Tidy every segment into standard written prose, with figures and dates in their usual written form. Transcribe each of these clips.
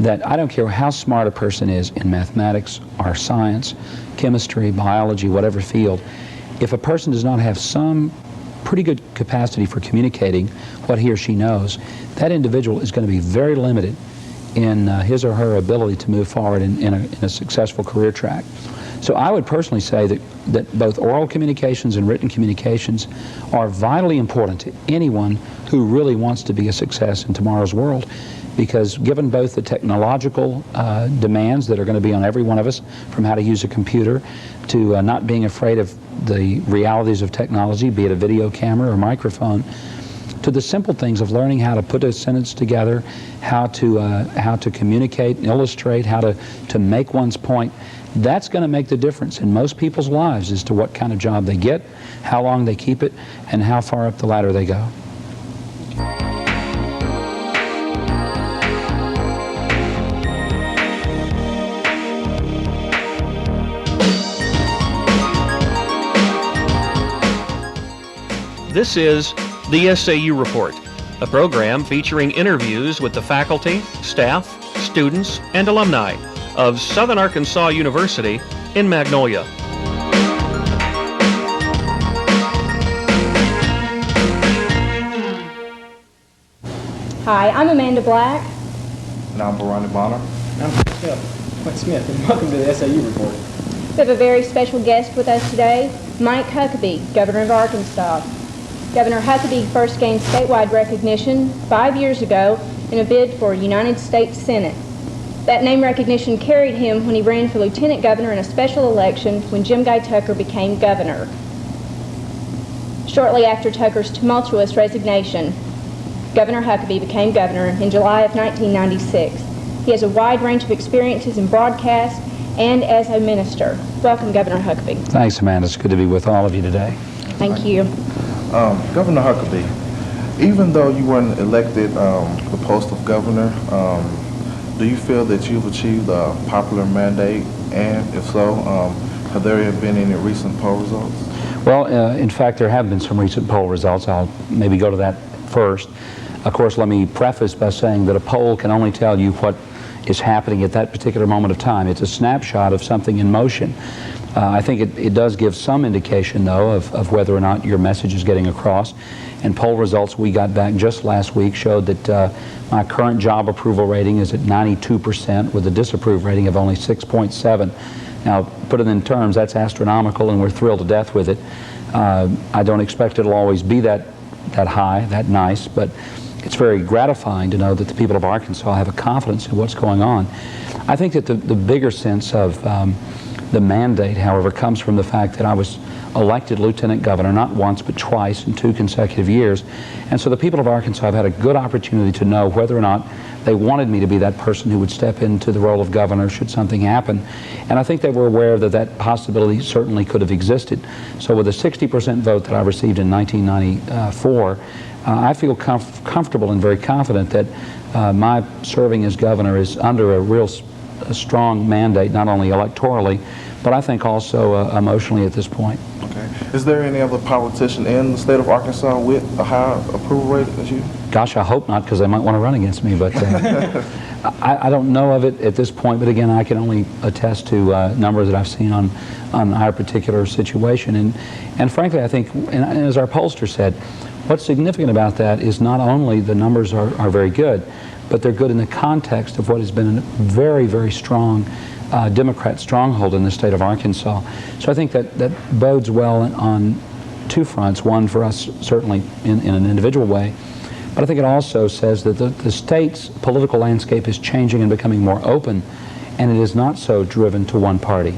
that I don't care how smart a person is in mathematics or science, chemistry, biology, whatever field, if a person does not have some pretty good capacity for communicating what he or she knows, that individual is going to be very limited in his or her ability to move forward in a successful career track. So I would personally say that both oral communications and written communications are vitally important to anyone who really wants to be a success in tomorrow's world, because given both the technological demands that are going to be on every one of us, from how to use a computer to not being afraid of the realities of technology, be it a video camera or microphone, to the simple things of learning how to put a sentence together, how to communicate and illustrate, how to make one's point. That's going to make the difference in most people's lives as to what kind of job they get, how long they keep it, and how far up the ladder they go. This is the SAU Report, a program featuring interviews with the faculty, staff, students, and alumni of Southern Arkansas University in Magnolia. Hi, I'm Amanda Black. And I'm Bwerani. I'm Clint Smith, and welcome to the SAU Report. We have a very special guest with us today, Mike Huckabee, Governor of Arkansas. Governor Huckabee first gained statewide recognition 5 years ago in a bid for United States Senate. That name recognition carried him when he ran for lieutenant governor in a special election when Jim Guy Tucker became governor. Shortly after Tucker's tumultuous resignation, Governor Huckabee became governor in July of 1996. He has a wide range of experiences in broadcast and as a minister. Welcome, Governor Huckabee. Thanks, Amanda. It's good to be with all of you today. Thank you. Governor Huckabee, even though you weren't elected the post of governor, do you feel that you've achieved a popular mandate? And if so, have there been any recent poll results? Well, in fact, there have been some recent poll results. I'll maybe go to that first. Of course, let me preface by saying that a poll can only tell you what is happening at that particular moment of time. It's a snapshot of something in motion. I think it does give some indication, though, of whether or not your message is getting across. And poll results we got back just last week showed that my current job approval rating is at 92% with a disapprove rating of only 6.7. Now, put it in terms, that's astronomical, and we're thrilled to death with it. I don't expect it'll always be that high, that nice, but it's very gratifying to know that the people of Arkansas have a confidence in what's going on. I think that the bigger sense of the mandate, however, comes from the fact that I was elected lieutenant governor not once but twice in 2 consecutive years. And so the people of Arkansas have had a good opportunity to know whether or not they wanted me to be that person who would step into the role of governor should something happen. And I think they were aware that that possibility certainly could have existed. So with a 60% vote that I received in 1994, I feel comfortable and very confident that my serving as governor is under a strong mandate, not only electorally, but I think also emotionally at this point. Okay. Is there any other politician in the state of Arkansas with a higher approval rating as you? Gosh, I hope not, because they might want to run against me, but I don't know of it at this point, but again, I can only attest to numbers that I've seen on our particular situation. And frankly, I think, and as our pollster said, what's significant about that is not only the numbers are very good, but they're good in the context of what has been a very, very strong Democrat stronghold in the state of Arkansas. So I think that bodes well on 2 fronts. One, for us, certainly in an individual way, but I think it also says that the state's political landscape is changing and becoming more open, and it is not so driven to one party.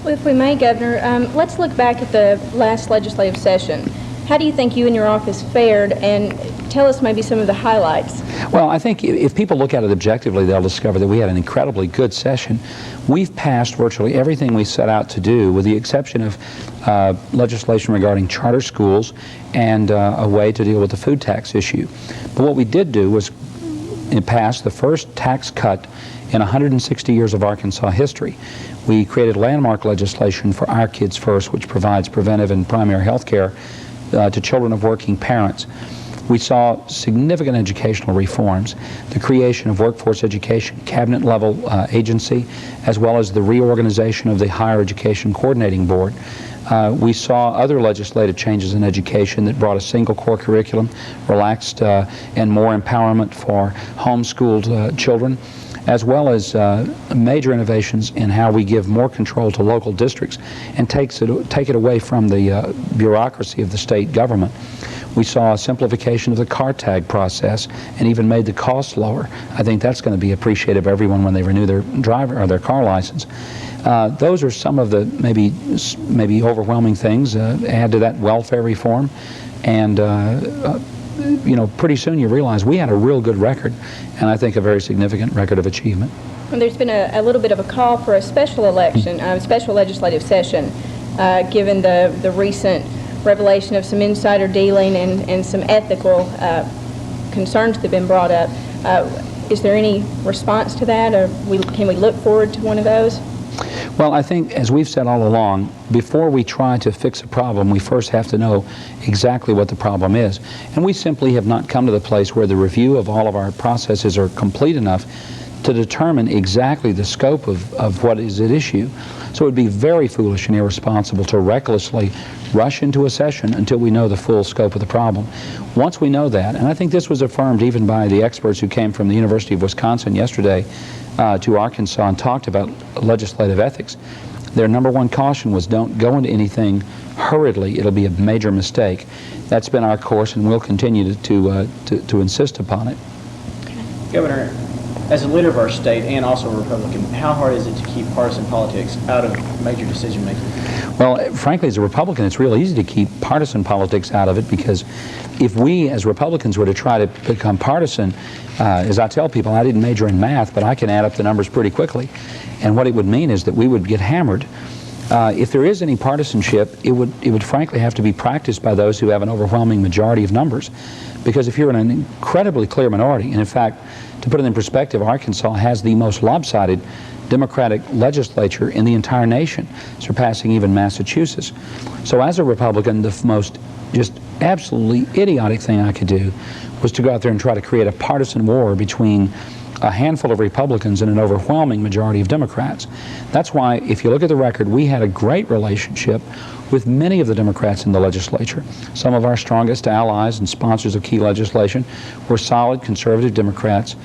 Well, if we may, Governor, let's look back at the last legislative session. How do you think you and your office fared, and tell us maybe some of the highlights? Well, I think if people look at it objectively, they'll discover that we had an incredibly good session. We've passed virtually everything we set out to do, with the exception of legislation regarding charter schools and a way to deal with the food tax issue. But what we did do was pass the first tax cut in 160 years of Arkansas history. We created landmark legislation for Our Kids First, which provides preventive and primary health care to children of working parents. We saw significant educational reforms, the creation of workforce education cabinet-level agency, as well as the reorganization of the Higher Education Coordinating Board. We saw other legislative changes in education that brought a single core curriculum, relaxed and more empowerment for homeschooled children, as well as major innovations in how we give more control to local districts and take it away from the bureaucracy of the state government. We saw a simplification of the car tag process and even made the costs lower. I think that's going to be appreciated by everyone when they renew their driver or their car license. Those are some of the maybe overwhelming things. Add to that welfare reform, and you know, pretty soon you realize we had a real good record, and I think a very significant record of achievement. And there's been a little bit of a call for a special election, special legislative session, given the recent revelation of some insider dealing and some ethical concerns that have been brought up. Is there any response to that, or can we look forward to one of those? Well, I think, as we've said all along, before we try to fix a problem, we first have to know exactly what the problem is. And we simply have not come to the place where the review of all of our processes are complete enough to determine exactly the scope of what is at issue. So it would be very foolish and irresponsible to recklessly rush into a session until we know the full scope of the problem. Once we know that, and I think this was affirmed even by the experts who came from the University of Wisconsin yesterday to Arkansas and talked about legislative ethics, their number one caution was don't go into anything hurriedly. It'll be a major mistake. That's been our course, and we'll continue to insist upon it. Governor, as a leader of our state and also a Republican, how hard is it to keep partisan politics out of major decision making? Well, frankly, as a Republican, it's real easy to keep partisan politics out of it, because if we as Republicans were to try to become partisan, as I tell people, I didn't major in math, but I can add up the numbers pretty quickly. And what it would mean is that we would get hammered. If there is any partisanship, it would frankly have to be practiced by those who have an overwhelming majority of numbers. Because if you're in an incredibly clear minority, and in fact, to put it in perspective, Arkansas has the most lopsided Democratic legislature in the entire nation, surpassing even Massachusetts. So as a Republican, the most just absolutely idiotic thing I could do was to go out there and try to create a partisan war between a handful of Republicans and an overwhelming majority of Democrats. That's why, if you look at the record, we had a great relationship with many of the Democrats in the legislature. Some of our strongest allies and sponsors of key legislation were solid conservative Democrats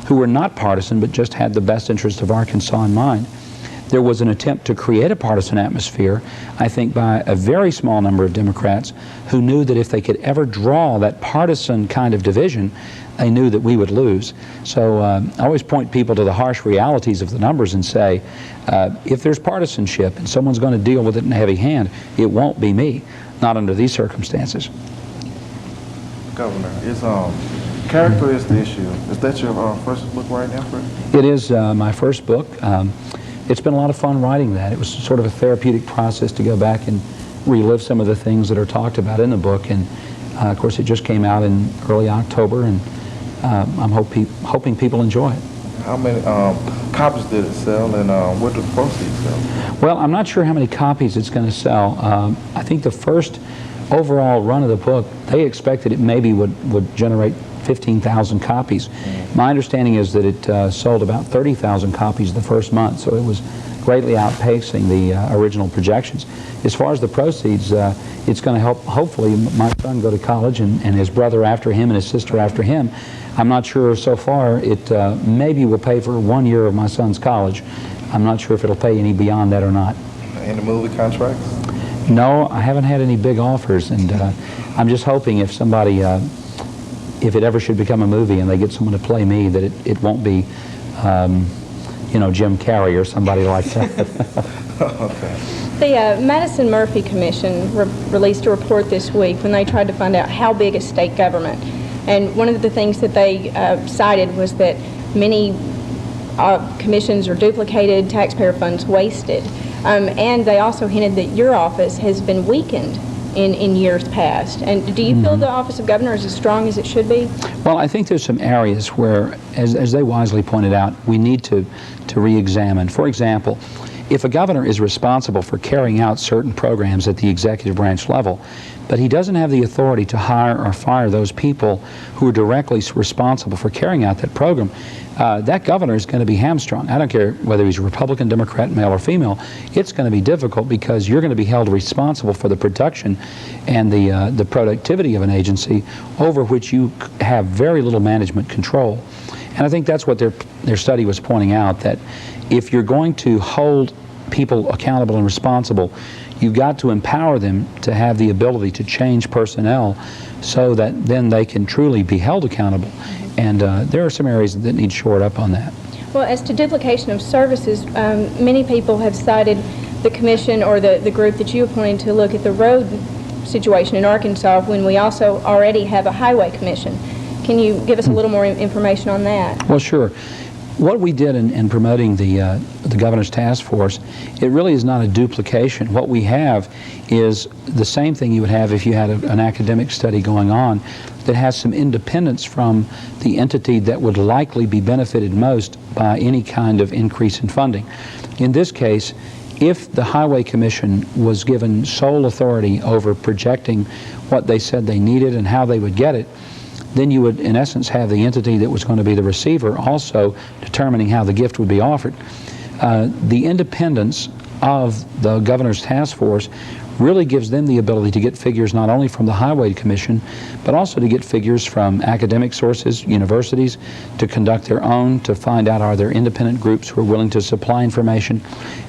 who were not partisan but just had the best interest of Arkansas in mind. There was an attempt to create a partisan atmosphere, I think, by a very small number of Democrats who knew that if they could ever draw that partisan kind of division, they knew that we would lose. So I always point people to the harsh realities of the numbers and say, if there's partisanship and someone's going to deal with it in a heavy hand, it won't be me, not under these circumstances. Governor, character is the issue. Is that your first book right now, Fred? It is my first book. It's been a lot of fun writing that. It was sort of a therapeutic process to go back and relive some of the things that are talked about in the book. And of course, it just came out in early October, and I'm hoping people enjoy it. How many copies did it sell, and what did the proceeds sell? Well, I'm not sure how many copies it's going to sell. I think the first overall run of the book, they expected it maybe would generate 15,000 copies. My understanding is that it sold about 30,000 copies the first month, so it was greatly outpacing the original projections. As far as the proceeds, it's going to help, hopefully, my son go to college and his brother after him and his sister after him. I'm not sure so far. It maybe will pay for 1 year of my son's college. I'm not sure if it'll pay any beyond that or not. Any movie contracts? No, I haven't had any big offers, and I'm just hoping if somebody, if it ever should become a movie and they get someone to play me, that it won't be, you know, Jim Carrey or somebody like that. Okay. The Madison Murphy Commission released a report this week when they tried to find out how big is state government. And one of the things that they cited was that many commissions are duplicated, taxpayer funds wasted. And they also hinted that your office has been weakened in years past. And do you feel the Office of Governor is as strong as it should be? Well, I think there's some areas where, as they wisely pointed out, we need to re-examine. For example, if a governor is responsible for carrying out certain programs at the executive branch level, but he doesn't have the authority to hire or fire those people who are directly responsible for carrying out that program, that governor is going to be hamstrung. I don't care whether he's a Republican, Democrat, male or female. It's going to be difficult because you're going to be held responsible for the production and the productivity of an agency over which you have very little management control. And I think that's what their study was pointing out, that if you're going to hold people accountable and responsible, you've got to empower them to have the ability to change personnel so that then they can truly be held accountable. And there are some areas that need shored up on that. Well, as to duplication of services, many people have cited the commission or the group that you appointed to look at the road situation in Arkansas when we also already have a highway commission. Can you give us a little more information on that? Well, sure. What we did in promoting the governor's task force, it really is not a duplication. What we have is the same thing you would have if you had an academic study going on that has some independence from the entity that would likely be benefited most by any kind of increase in funding. In this case, if the Highway Commission was given sole authority over projecting what they said they needed and how they would get it, then you would, in essence, have the entity that was going to be the receiver also determining how the gift would be offered. The independence of the governor's task force really gives them the ability to get figures not only from the Highway Commission, but also to get figures from academic sources, universities, to conduct their own, to find out are there independent groups who are willing to supply information,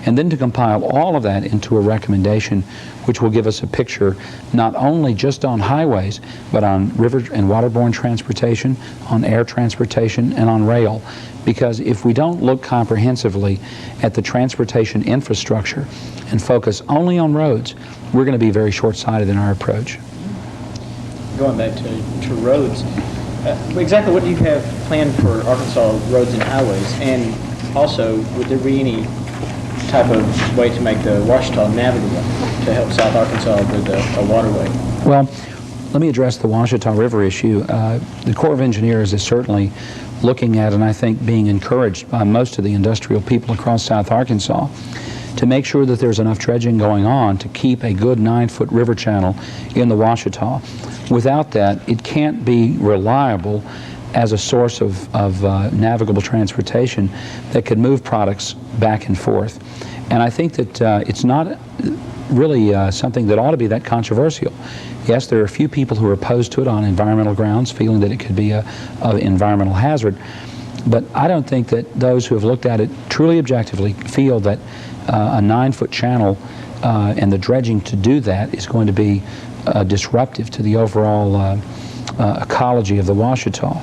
and then to compile all of that into a recommendation which will give us a picture not only just on highways, but on river and waterborne transportation, on air transportation, and on rail. Because if we don't look comprehensively at the transportation infrastructure and focus only on roads, we're going to be very short-sighted in our approach. Going back to roads, exactly what do you have planned for Arkansas roads and highways? And also, would there be any type of way to make the Ouachita navigable to help South Arkansas with a waterway? Well, let me address the Ouachita River issue. The Corps of Engineers is certainly looking at, and I think being encouraged by most of the industrial people across South Arkansas, to make sure that there's enough dredging going on to keep a good 9-foot river channel in the Ouachita. Without that, it can't be reliable as a source of navigable transportation that could move products back and forth. And I think that it's not really something that ought to be that controversial. Yes, there are a few people who are opposed to it on environmental grounds, feeling that it could be an environmental hazard. But I don't think that those who have looked at it truly objectively feel that a 9-foot channel and the dredging to do that is going to be disruptive to the overall ecology of the Ouachita.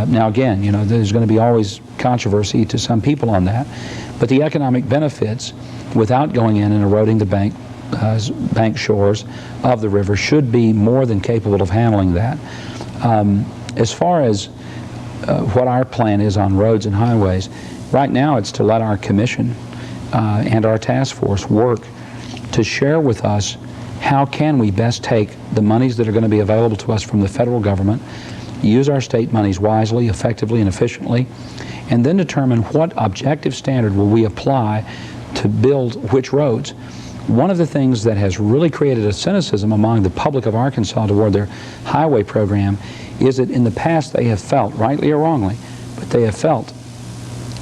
Now again, you know, there's going to be always controversy to some people on that, but the economic benefits without going in and eroding the bank shores of the river should be more than capable of handling that. As far as what our plan is on roads and highways, right now it's to let our commission and our task force work to share with us how can we best take the monies that are going to be available to us from the federal government, use our state monies wisely, effectively, and efficiently, and then determine what objective standard will we apply to build which roads. One of the things that has really created a cynicism among the public of Arkansas toward their highway program is that in the past they have felt, rightly or wrongly, but they have felt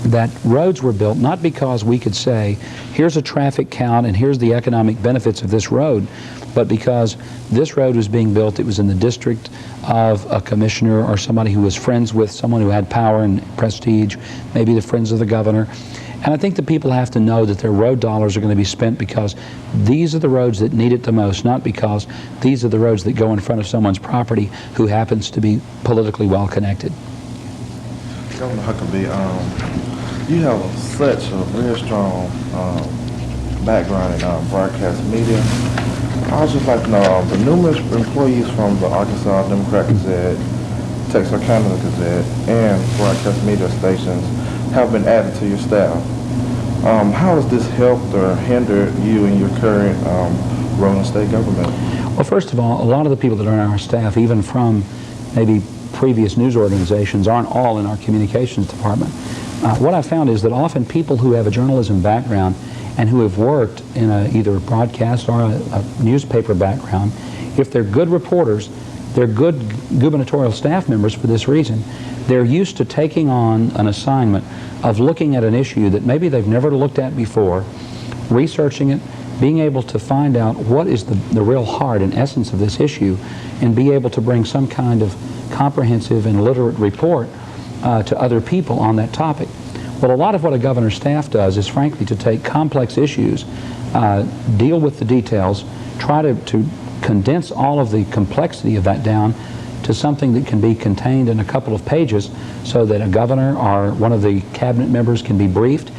that roads were built not because we could say, here's a traffic count and here's the economic benefits of this road, but because this road was being built, it was in the district of a commissioner or somebody who was friends with someone who had power and prestige, maybe the friends of the governor. And I think that people have to know that their road dollars are going to be spent because these are the roads that need it the most, not because these are the roads that go in front of someone's property who happens to be politically well connected. Governor Huckabee, you have such a very strong background in broadcast media. I would just like to know, the numerous employees from the Arkansas Democrat Gazette, Texarkana Gazette, and broadcast media stations have been added to your staff. How has this helped or hindered you in your current role in state government? Well, first of all, a lot of the people that are on our staff, even from maybe previous news organizations, aren't all in our communications department. What I found is that often people who have a journalism background and who have worked in either a broadcast or a newspaper background, if they're good reporters, they're good gubernatorial staff members for this reason. They're used to taking on an assignment of looking at an issue that maybe they've never looked at before, researching it, being able to find out what is the real heart and essence of this issue, and be able to bring some kind of comprehensive and literate report to other people on that topic. Well, a lot of what a governor's staff does is frankly to take complex issues, deal with the details, try to condense all of the complexity of that down to something that can be contained in a couple of pages so that a governor or one of the cabinet members can be briefed,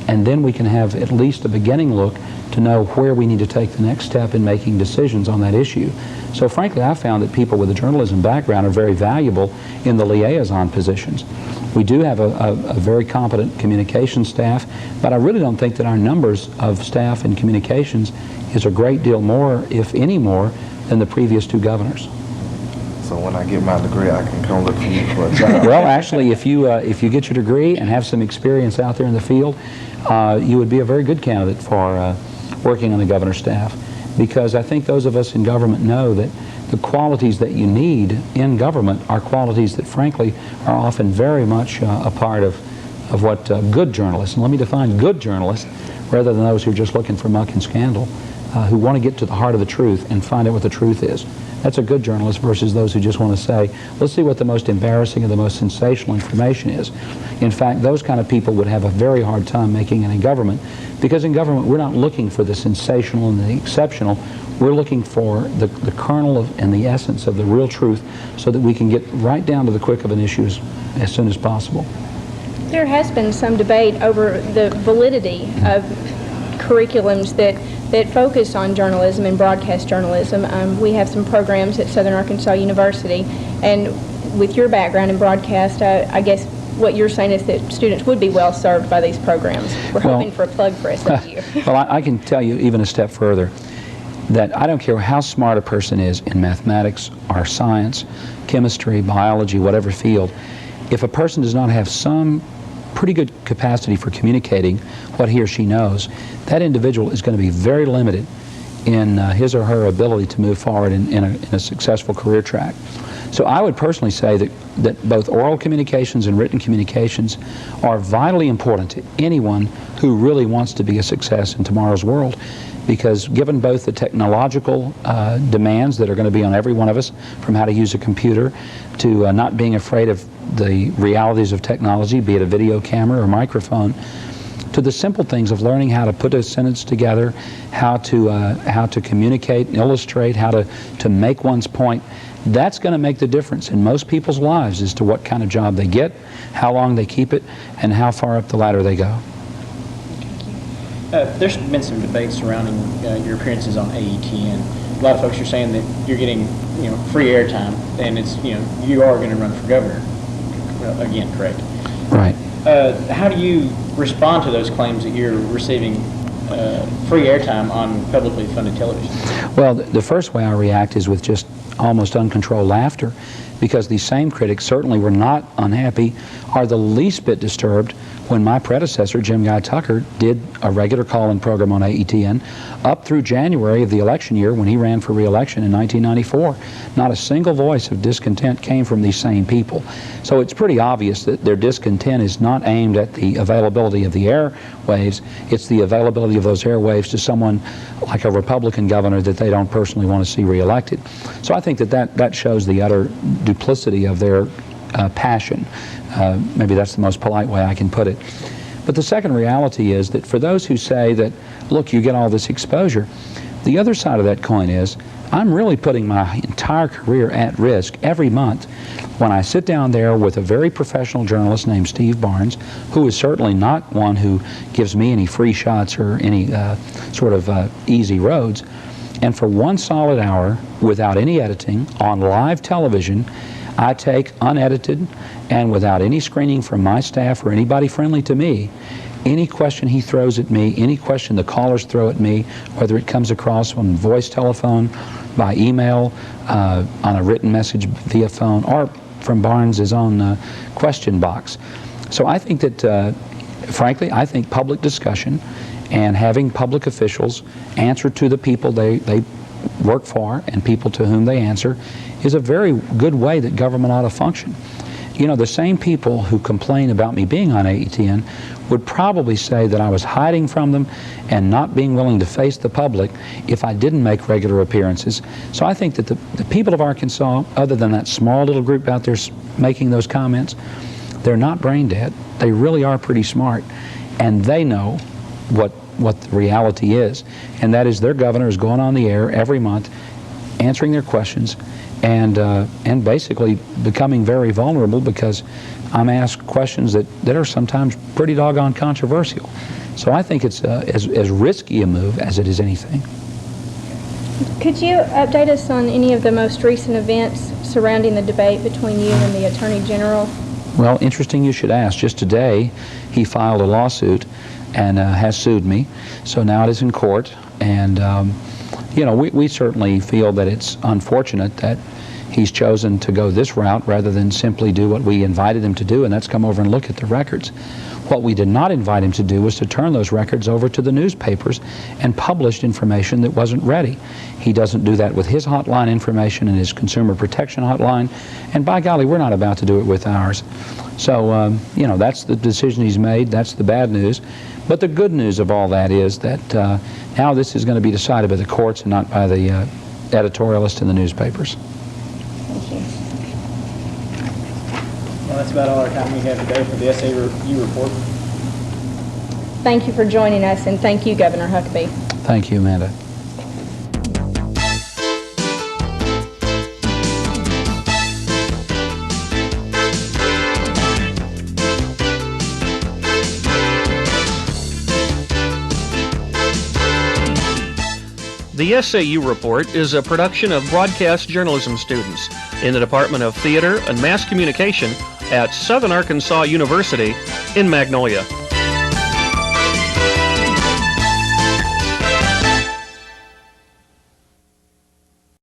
and then we can have at least a beginning look to know where we need to take the next step in making decisions on that issue. So frankly, I found that people with a journalism background are very valuable in the liaison positions. We do have a very competent communications staff, but I really don't think that our numbers of staff in communications is a great deal more, if any more, than the previous two governors. So when I get my degree, I can come look for you for a job. Well, actually, if you get your degree and have some experience out there in the field, you would be a very good candidate for working on the governor's staff, because I think those of us in government know that the qualities that you need in government are qualities that, frankly, are often very much a part of what good journalists, and let me define good journalists, rather than those who are just looking for muck and scandal, who want to get to the heart of the truth and find out what the truth is. That's a good journalist versus those who just want to say, let's see what the most embarrassing and the most sensational information is. In fact, those kind of people would have a very hard time making any government, because in government we're not looking for the sensational and the exceptional. We're looking for the kernel and the essence of the real truth so that we can get right down to the quick of an issue as soon as possible. There has been some debate over the validity of curriculums that focus on journalism and broadcast journalism. We have some programs at Southern Arkansas University, and with your background in broadcast, I guess what you're saying is that students would be well served by these programs. We're hoping for a plug for SAU. Well, I can tell you even a step further that I don't care how smart a person is in mathematics or science, chemistry, biology, whatever field, if a person does not have some pretty good capacity for communicating what he or she knows, that individual is going to be very limited in his or her ability to move forward in a successful career track. So I would personally say that both oral communications and written communications are vitally important to anyone who really wants to be a success in tomorrow's world, because given both the technological demands that are going to be on every one of us, from how to use a computer to not being afraid of the realities of technology, be it a video camera or microphone, to the simple things of learning how to put a sentence together, how to communicate and illustrate, how to make one's point. That's going to make the difference in most people's lives as to what kind of job they get, how long they keep it, and how far up the ladder they go. There's been some debate surrounding your appearances on AETN. A lot of folks are saying that you're getting, free airtime, and it's, you are going to run for governor. Well, again, correct? Right. How do you respond to those claims that you're receiving free airtime on publicly funded television? Well, the first way I react is with just almost uncontrolled laughter, because these same critics certainly were not unhappy or the least bit disturbed when my predecessor, Jim Guy Tucker, did a regular call-in program on AETN up through January of the election year when he ran for re-election in 1994. Not a single voice of discontent came from these same people. So it's pretty obvious that their discontent is not aimed at the availability of the airwaves, it's the availability of those airwaves to someone like a Republican governor that they don't personally want to see re-elected. So I think that shows the utter duplicity of their passion. Maybe that's the most polite way I can put it. But the second reality is that for those who say that, look, you get all this exposure, the other side of that coin is I'm really putting my entire career at risk every month when I sit down there with a very professional journalist named Steve Barnes, who is certainly not one who gives me any free shots or any sort of easy roads. And for one solid hour, without any editing, on live television, I take unedited and without any screening from my staff or anybody friendly to me, any question he throws at me, any question the callers throw at me, whether it comes across on voice telephone, by email, on a written message via phone, or from Barnes's own question box. So I think that, frankly, I think public discussion And having public officials answer to the people they work for and people to whom they answer is a very good way that government ought to function. You know, the same people who complain about me being on AETN would probably say that I was hiding from them and not being willing to face the public if I didn't make regular appearances. So I think that the people of Arkansas, other than that small little group out there making those comments, they're not brain dead. They really are pretty smart, and they know what the reality is, and that is their governor is going on the air every month answering their questions and basically becoming very vulnerable because I'm asked questions that are sometimes pretty doggone controversial. So I think it's as risky a move as it is anything. Could you update us on any of the most recent events surrounding the debate between you and the Attorney General? Well, interesting you should ask. Just today, he filed a lawsuit and has sued me. So now it is in court. And, you know, we certainly feel that it's unfortunate that he's chosen to go this route rather than simply do what we invited him to do, and that's come over and look at the records. What we did not invite him to do was to turn those records over to the newspapers and publish information that wasn't ready. He doesn't do that with his hotline information and his consumer protection hotline, and by golly, we're not about to do it with ours. So, you know, that's the decision he's made. That's the bad news. But the good news of all that is that now this is going to be decided by the courts and not by the editorialists in the newspapers. Thank you. Well, that's about all our time we have today for the SAU report. Thank you for joining us, and thank you, Governor Huckabee. Thank you, Amanda. The SAU Report is a production of broadcast journalism students in the Department of Theater and Mass Communication at Southern Arkansas University in Magnolia.